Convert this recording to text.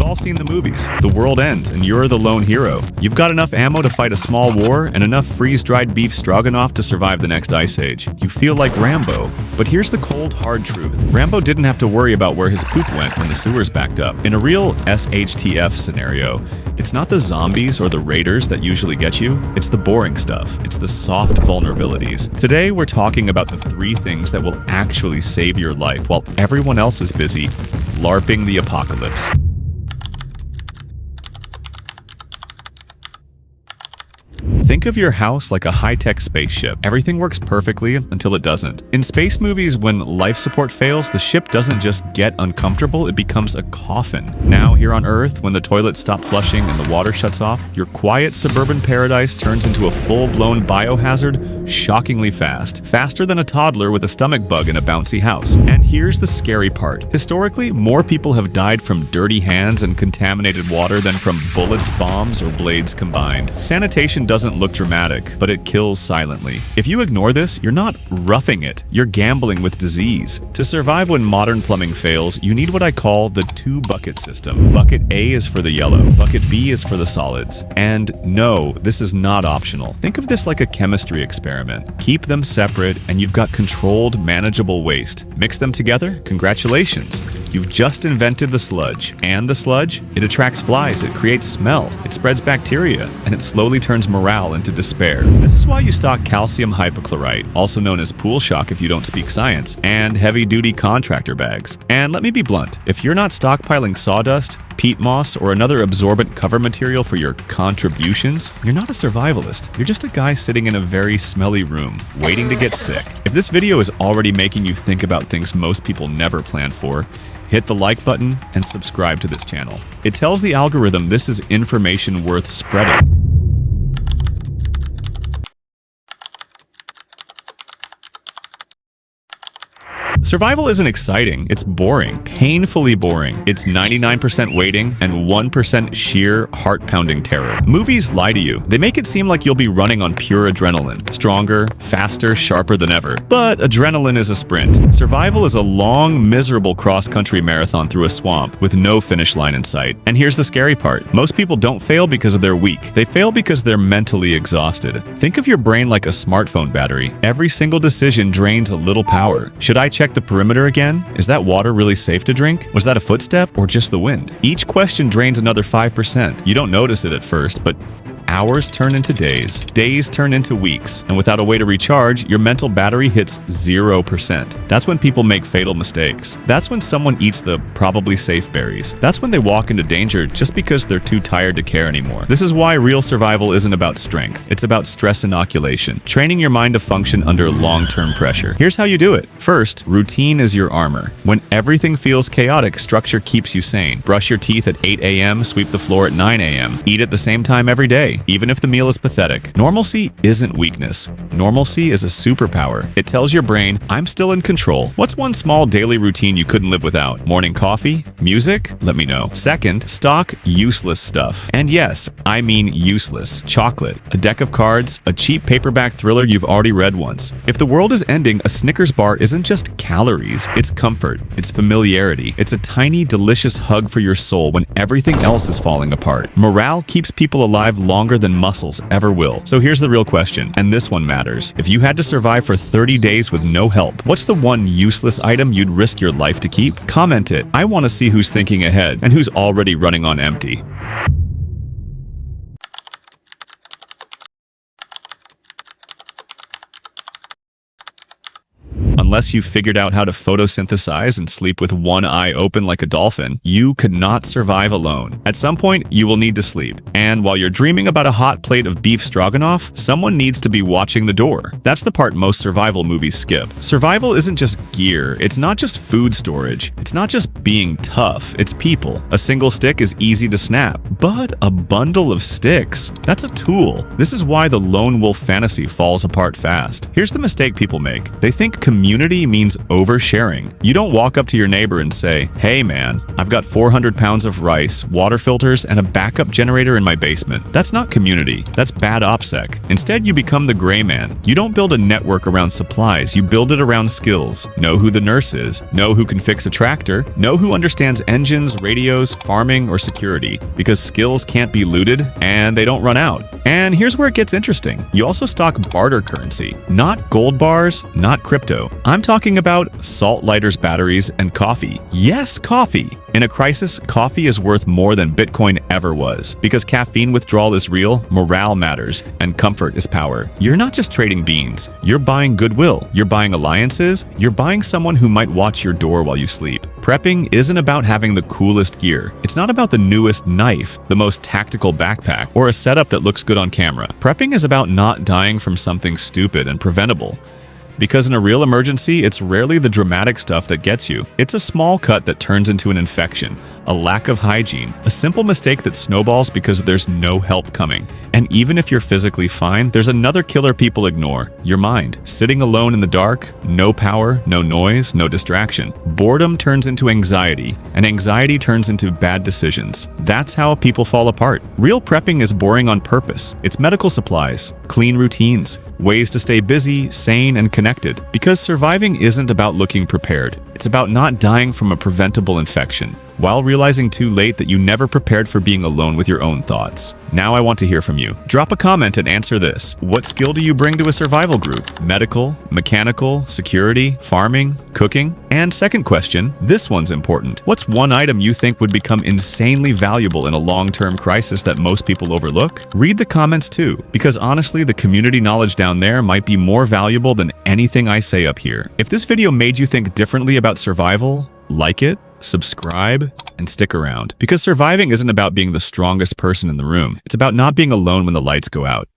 all seen the movies. The world ends and you're the lone hero. You've got enough ammo to fight a small war and enough freeze-dried beef stroganoff to survive the next ice age. You feel like Rambo. But here's the cold, hard truth. Rambo didn't have to worry about where his poop went when the sewers backed up. In a real SHTF scenario, it's not the zombies or the raiders that usually get you. It's the boring stuff. It's the soft vulnerabilities. Today, we're talking about the 3 things that will actually save your life while everyone else is busy LARPing the apocalypse. Think of your house like a high-tech spaceship. Everything works perfectly until it doesn't. In space movies, when life support fails, the ship doesn't just get uncomfortable, it becomes a coffin. Now, here on Earth, when the toilets stop flushing and the water shuts off, your quiet suburban paradise turns into a full-blown biohazard shockingly fast. Faster than a toddler with a stomach bug in a bouncy house. And here's the scary part. Historically, more people have died from dirty hands and contaminated water than from bullets, bombs, or blades combined. Sanitation doesn't look dramatic, but it kills silently. If you ignore this, you're not roughing it, you're gambling with disease. To survive when modern plumbing fails, you need what I call the 2-bucket system. Bucket A is for the yellow, bucket B is for the solids. And no, this is not optional. Think of this like a chemistry experiment. Keep them separate and you've got controlled, manageable waste. Mix them together? Congratulations. You've just invented the sludge. And the sludge? It attracts flies, it creates smell, it spreads bacteria, and it slowly turns morale into despair. This is why you stock calcium hypochlorite, also known as pool shock if you don't speak science, and heavy-duty contractor bags. And let me be blunt, if you're not stockpiling sawdust, peat moss, or another absorbent cover material for your contributions, you're not a survivalist. You're just a guy sitting in a very smelly room, waiting to get sick. If this video is already making you think about things most people never plan for, hit the like button and subscribe to this channel. It tells the algorithm this is information worth spreading. Survival isn't exciting, it's boring, painfully boring. It's 99% waiting and 1% sheer heart-pounding terror. Movies lie to you. They make it seem like you'll be running on pure adrenaline. Stronger, faster, sharper than ever. But adrenaline is a sprint. Survival is a long, miserable cross-country marathon through a swamp with no finish line in sight. And here's the scary part. Most people don't fail because they're weak. They fail because they're mentally exhausted. Think of your brain like a smartphone battery. Every single decision drains a little power. Should I check the perimeter again? Is that water really safe to drink? Was that a footstep or just the wind? Each question drains another 5%. You don't notice it at first, but hours turn into days, days turn into weeks, and without a way to recharge, your mental battery hits 0%. That's when people make fatal mistakes. That's when someone eats the probably safe berries. That's when they walk into danger just because they're too tired to care anymore. This is why real survival isn't about strength. It's about stress inoculation, training your mind to function under long-term pressure. Here's how you do it. First, routine is your armor. When everything feels chaotic, structure keeps you sane. Brush your teeth at 8 a.m., sweep the floor at 9 a.m. Eat at the same time every day, even if the meal is pathetic. Normalcy isn't weakness. Normalcy is a superpower. It tells your brain, I'm still in control. What's one small daily routine you couldn't live without? Morning coffee? Music? Let me know. Second, stock useless stuff. And yes, I mean useless. Chocolate, a deck of cards, a cheap paperback thriller you've already read once. If the world is ending, a Snickers bar isn't just calories. It's comfort. It's familiarity. It's a tiny, delicious hug for your soul when everything else is falling apart. Morale keeps people alive longer than muscles ever will. So here's the real question, and this one matters. If you had to survive for 30 days with no help, what's the one useless item you'd risk your life to keep? Comment it. I want to see who's thinking ahead and who's already running on empty. Unless you've figured out how to photosynthesize and sleep with one eye open like a dolphin, you could not survive alone. At some point, you will need to sleep. And while you're dreaming about a hot plate of beef stroganoff, someone needs to be watching the door. That's the part most survival movies skip. Survival isn't just gear. It's not just food storage. It's not just being tough. It's people. A single stick is easy to snap, but a bundle of sticks, that's a tool. This is why the Lone Wolf Fantasy falls apart fast. Here's the mistake people make. They think community Community means oversharing. You don't walk up to your neighbor and say, "Hey man, I've got 400 pounds of rice, water filters, and a backup generator in my basement." That's not community. That's bad OPSEC. Instead, you become the gray man. You don't build a network around supplies. You build it around skills. Know who the nurse is. Know who can fix a tractor. Know who understands engines, radios, farming, or security. Because skills can't be looted, and they don't run out. And here's where it gets interesting. You also stock barter currency. Not gold bars, not crypto. I'm talking about salt lighters, batteries, and coffee. Yes, coffee. In a crisis, coffee is worth more than Bitcoin ever was. Because caffeine withdrawal is real, morale matters, and comfort is power. You're not just trading beans. You're buying goodwill. You're buying alliances. You're buying someone who might watch your door while you sleep. Prepping isn't about having the coolest gear. It's not about the newest knife, the most tactical backpack, or a setup that looks good on camera. Prepping is about not dying from something stupid and preventable. Because in a real emergency, it's rarely the dramatic stuff that gets you. It's a small cut that turns into an infection, a lack of hygiene, a simple mistake that snowballs because there's no help coming. And even if you're physically fine, there's another killer people ignore: your mind. Sitting alone in the dark, no power, no noise, no distraction. Boredom turns into anxiety, and anxiety turns into bad decisions. That's how people fall apart. Real prepping is boring on purpose. It's medical supplies, clean routines, ways to stay busy, sane, and connected. Because surviving isn't about looking prepared. It's about not dying from a preventable infection, while realizing too late that you never prepared for being alone with your own thoughts. Now I want to hear from you. Drop a comment and answer this. What skill do you bring to a survival group? Medical, mechanical, security, farming, cooking? And second question, this one's important. What's one item you think would become insanely valuable in a long-term crisis that most people overlook? Read the comments too, because honestly, the community knowledge down there might be more valuable than anything I say up here. If this video made you think differently about survival, like it, subscribe, and stick around. Because surviving isn't about being the strongest person in the room. It's about not being alone when the lights go out.